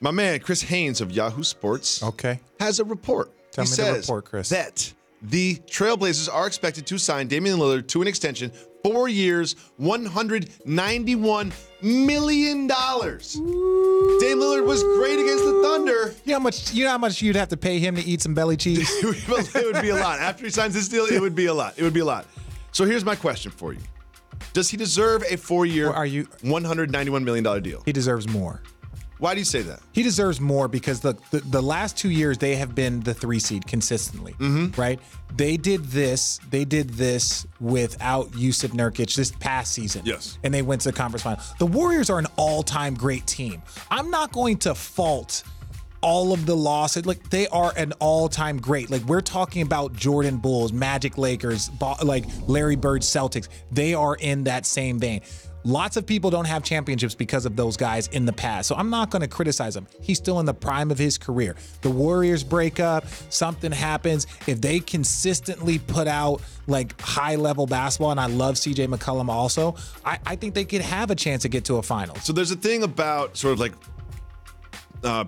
My man, Chris Haynes of Yahoo Sports, has a report. Tell me the report, Chris. That the Trailblazers are expected to sign Damian Lillard to an extension, 4 years, $191 million. Dame Lillard was great against the Thunder. You know how much you'd have to pay him to eat some belly cheese? It would be a lot. After he signs this deal, it would be a lot. It would be a lot. So here's my question for you. Does he deserve a 4-year, $191 million deal? He deserves more. Why do you say that? He deserves more because the last 2 years they have been the 3 seed consistently, right? They did this without Yusuf Nurkic this past season. Yes. And they went to the conference final. The Warriors are an all-time great team. I'm not going to fault all of the losses. Like, they are an all-time great. Like, we're talking about Jordan Bulls, Magic Lakers, like Larry Bird Celtics. They are in that same vein. Lots of people don't have championships because of those guys in the past. So I'm not going to criticize him. He's still in the prime of his career. The Warriors break up, something happens. If they consistently put out like high-level basketball, and I love CJ McCollum also, I think they could have a chance to get to a final. So there's a thing about sort of like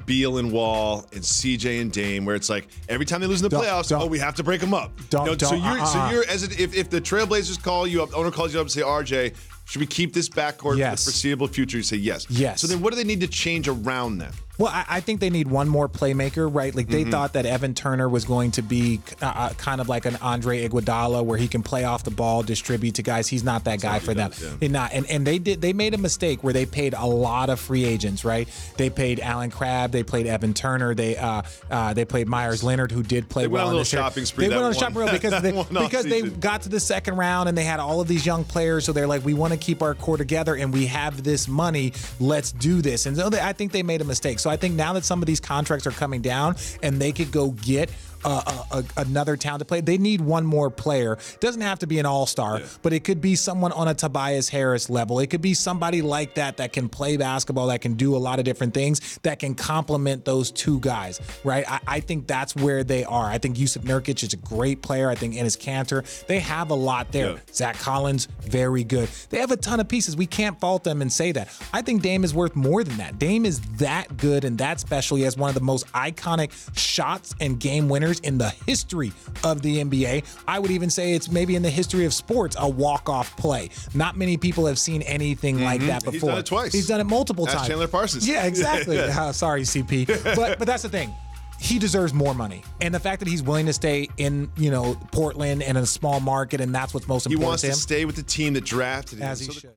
Beal and Wall and CJ and Dame, where it's like every time they lose in the playoffs, we have to break them up. So you're if the Trailblazers call you up, owner calls you up and say, RJ, should we keep this backcourt for the foreseeable future? You say yes. Yes. So then what do they need to change around that? Well, I think they need one more playmaker, right? Like they thought that Evan Turner was going to be kind of like an Andre Iguodala, where he can play off the ball, distribute to guys. He's not that guy for them. And they made a mistake where they paid a lot of free agents, right? They paid Allen Crabbe, they played Evan Turner, they played Myers Leonard, who did play well. They went on a little shopping spree. They went on a shopping spree because they got to the second round and they had all of these young players. So they're like, we want to keep our core together and we have this money. Let's do this. And so I think they made a mistake. So I think now that some of these contracts are coming down and they could go get another talented player, they need one more player. It doesn't have to be an all-star, but it could be someone on a Tobias Harris level. It could be somebody like that can play basketball, that can do a lot of different things, that can complement those two guys, right? I think that's where they are. I think Yusuf Nurkic is a great player. I think Enes Kanter, they have a lot there. Yeah. Zach Collins, very good. They have a ton of pieces. We can't fault them and say that. I think Dame is worth more than that. Dame is that good and that special. He has one of the most iconic shots and game winners in the history of the NBA. I would even say it's maybe in the history of sports, a walk-off play. Not many people have seen anything like that before. He's done it twice. He's done it multiple times. Chandler Parsons. Yeah, exactly. Sorry, CP. But that's the thing. He deserves more money. And the fact that he's willing to stay in, Portland and in a small market, and that's what's most important to him. He wants to stay with the team that drafted him. As he should.